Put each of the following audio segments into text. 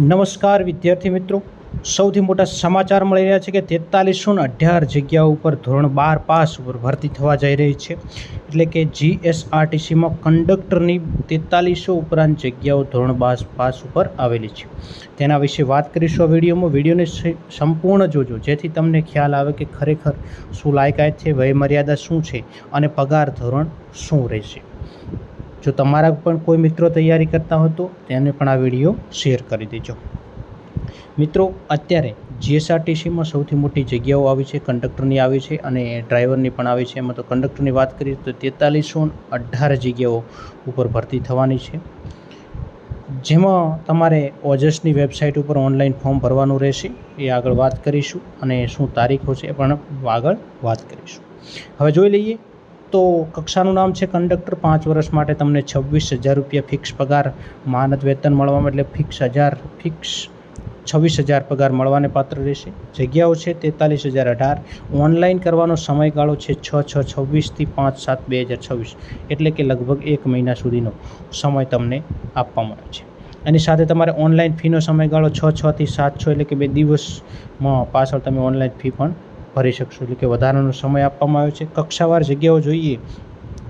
નમસ્કાર વિદ્યાર્થી મિત્રો, સૌથી મોટા સમાચાર મળી રહ્યા છે કે 4318 જગ્યાઓ ઉપર ધોરણ 12 પાસ ઉપર ભરતી થવા જઈ રહી છે. એટલે કે જીએસઆરટીસીમાં કંડક્ટરની 4300 ઉપરાંત જગ્યાઓ ધોરણ 12 પાસ ઉપર આવેલી છે. તેના વિશે વાત કરીશું આ વિડીયોમાં. વિડીયોને સંપૂર્ણ જોજો જેથી તમને ખ્યાલ આવે કે ખરેખર શું લાયકાત છે, વયમર્યાદા શું છે અને પગાર ધોરણ શું રહેશે. જો તમારા પણ કોઈ મિત્રો તૈયારી કરતા હોય તો તેને પણ આ વિડીયો શેર કરી દેજો. મિત્રો, અત્યારે જીએસઆરટીસીમાં સૌથી મોટી જગ્યાઓ આવી છે, કંડક્ટરની આવી છે અને ડ્રાઈવરની પણ આવી છે. એમાં તો કંડક્ટરની વાત કરીએ તો 4318 જગ્યાઓ ઉપર ભરતી થવાની છે, જેમાં તમારે ઓજસની વેબસાઇટ ઉપર ઓનલાઈન ફોર્મ ભરવાનું રહેશે. એ આગળ વાત કરીશું અને શું તારીખો છે એ પણ આગળ વાત કરીશું. હવે જોઈ લઈએ તો કક્ષાનું નામ છે કંડક્ટર. 5 વર્ષ માટે તમને 26,000 રૂપિયા ફિક્સ પગાર, માનદ વેતન મળવામાં એટલે ફિક્સ 26,000 પગાર મળવાને પાત્ર રહેશે. જગ્યાઓ છે 43,018. ઓનલાઈન કરવાનો સમયગાળો છે 6/6/26 થી 5/7/2026, એટલે કે લગભગ 1 મહિના સુધીનો સમય તમને આપવામાં આવે છે. એની સાથે તમારે ઓનલાઈન ફીનો સમયગાળો 6/6 થી 7/6, એટલે કે 2 દિવસમાં પાછળ તમે ઓનલાઈન ફી પણ ભરી શકશો, એટલે કે વધારાનો સમય આપવામાં આવ્યો છે. કક્ષાવાર જગ્યાઓ જોઈએ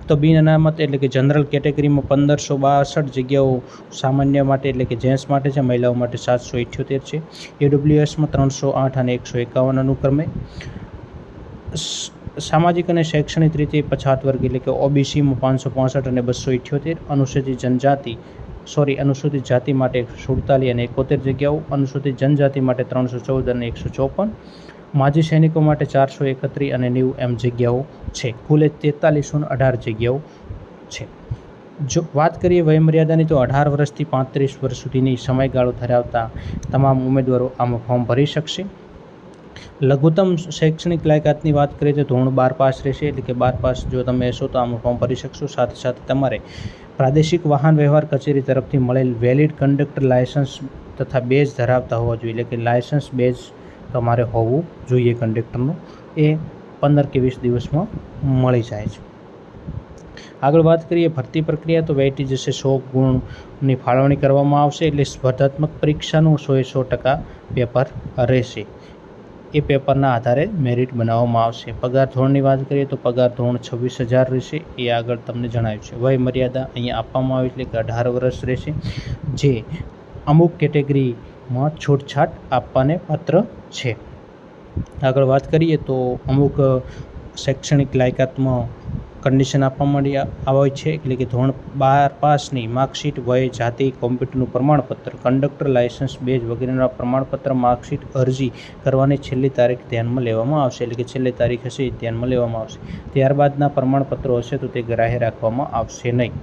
તો બિન અનામત એટલે કે જનરલ કેટેગરીમાં 1562 જગ્યાઓ સામાન્ય માટે એટલે કે જેન્ટ્સ માટે છે, મહિલાઓ માટે 778 છે. એડબ્લ્યુએસમાં 308 અને 151 અનુક્રમે. સામાજિક અને શૈક્ષણિક રીતે પછાત વર્ગ એટલે કે ઓબીસીમાં 565 અને 278. અનુસૂચિત જાતિ માટે 147 અને 71 જગ્યાઓ. અનુસૂચિત જનજાતિ માટે 314 અને 154. માજી સૈનિકો માટે 431 અને 90 એમ જગ્યાઓ છે. કુલ 4318 જગ્યાઓ છે. જો વાત કરીએ વયમર્યાદાની તો 18 વર્ષથી 35 વર્ષ સુધીની સમયગાળો ધરાવતા તમામ ઉમેદવારો આમાં ફોર્મ ભરી શકશે. લઘુત્તમ શૈક્ષણિક લાયકાતની વાત કરીએ તો ધોરણ 12 પાસ રહેશે, એટલે કે 12 પાસ જો તમે હશો તો આમાં ફોર્મ ભરી શકશો. સાથે સાથે તમારે પ્રાદેશિક વાહન વ્યવહાર કચેરી તરફથી મળેલ વેલિડ કંડક્ટર લાયસન્સ તથા બેજ ધરાવતા હોવા જોઈએ, એટલે કે લાયસન્સ બેજ તમારે હોવું જોઈએ કંડક્ટરનું. એ 15 કે 20 દિવસમાં મળી જાય છે. આગળ વાત કરીએ ભરતી પ્રક્રિયા તો વેઇટેજ જશે 100 ગુણની ફાળવણી કરવામાં આવશે, એટલે સ્પર્ધાત્મક પરીક્ષાનું 100% પેપર રહેશે. એ પેપરના આધારે મેરિટ બનાવવામાં આવશે. પગાર ધોરણની વાત કરીએ તો પગાર ધોરણ 26,000 રહેશે, એ આગળ તમને જણાવ્યું છે. વય મર્યાદા અહીંયા આપવામાં આવી એટલે કે 18 વર્ષ રહેશે, જે અમુક કેટેગરીમાં છૂટછાટ આપવાને પાત્ર છે. આગળ વાત કરીએ તો અમુક શૈક્ષણિક લાયકાતમાં કન્ડિશન આપવામાં આવે છે, એટલે કે ધોરણ 12 પાસની માર્કશીટ, વય, જાતિ, કોમ્પ્યુટરનું પ્રમાણપત્ર, કંડક્ટર લાયસન્સ બેજ વગેરેના પ્રમાણપત્ર, માર્કશીટ, અરજી કરવાની છેલ્લી તારીખ ધ્યાનમાં લેવામાં આવશે, એટલે કે છેલ્લી તારીખ હશે એ ધ્યાનમાં લેવામાં આવશે. ત્યારબાદના પ્રમાણપત્રો હશે તો તે ગ્રાહ્ય રાખવામાં આવશે નહીં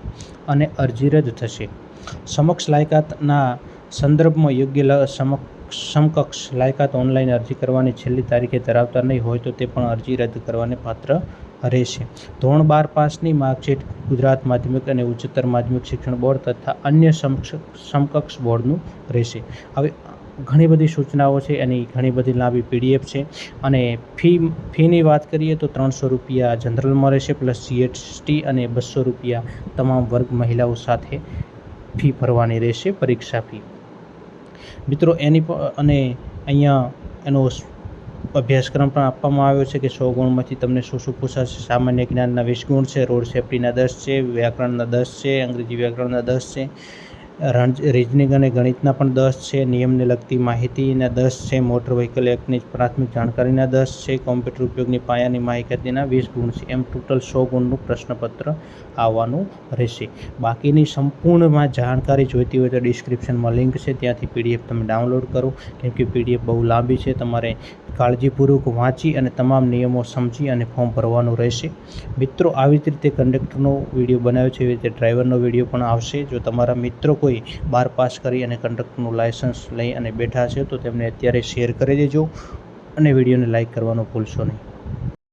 અને અરજી રદ થશે. સમકક્ષ લાયકાતના સંદર્ભમાં યોગ્ય સમકક્ષ લાયકાત ઓનલાઈન અરજી કરવાની છેલ્લી તારીખે ધરાવતા નહીં હોય તો તે પણ અરજી રદ કરવાને પાત્ર રહેશે. ધોરણ 12 પાસની માર્કશીટ ગુજરાત માધ્યમિક અને ઉચ્ચતર માધ્યમિક શિક્ષણ બોર્ડ તથા અન્ય સમકક્ષ બોર્ડનું રહેશે. હવે ઘણી બધી સૂચનાઓ છે, એની ઘણી બધી લાંબી પીડીએફ છે. અને ફીની વાત કરીએ તો 300 રૂપિયા જનરલમાં રહેશે પ્લસ જીએસટી અને 200 રૂપિયા તમામ વર્ગ મહિલાઓ સાથે ફી ભરવાની રહેશે, પરીક્ષા ફી. મિત્રો, અને અહીંયા એનો અભ્યાસક્રમ પણ આપવામાં આવ્યો છે કે 100 ગુણમાંથી તમને શું પૂછાશે. સામાન્ય જ્ઞાનના 20 ગુણ છે, રોડ સેફ્ટીના 10 છે, વ્યાકરણના 10 છે, અંગ્રેજી વ્યાકરણના 10 છે, રીઝનિંગ અને ગણિતના પણ 10 છે, નિયમને લગતી માહિતીના 10 છે, મોટર વ્હીકલ એક્ટની પ્રાથમિક જાણકારીના 10 છે, કોમ્પ્યુટર ઉપયોગની પાયાની માહિતીના 20 ગુણ છે. એમ ટોટલ 100 ગુણનું પ્રશ્નપત્ર આવવાનું રહેશે. બાકીની સંપૂર્ણ જાણકારી જોઈતી હોય તો ડિસ્ક્રિપ્શનમાં લિંક છે, ત્યાંથી પીડીએફ તમે ડાઉનલોડ કરો, કેમ કે પીડીએફ બહુ લાંબી છે. તમારે કાળજીપૂર્વક વાંચી અને તમામ નિયમો સમજી અને ફોર્મ ભરવાનું રહેશે. મિત્રો, આવી જ રીતે કંડક્ટરનો વિડીયો બનાવ્યો છે, એવી રીતે ડ્રાઈવરનો વિડીયો પણ આવશે. જો તમારા મિત્રો કોઈ 12 પાસ કરી અને કંડક્ટરનું લાયસન્સ લઈ અને બેઠા છે તો તેમને અત્યારે શેર કરી દેજો અને વિડીયોને લાઇક કરવાનું ભૂલશો નહીં.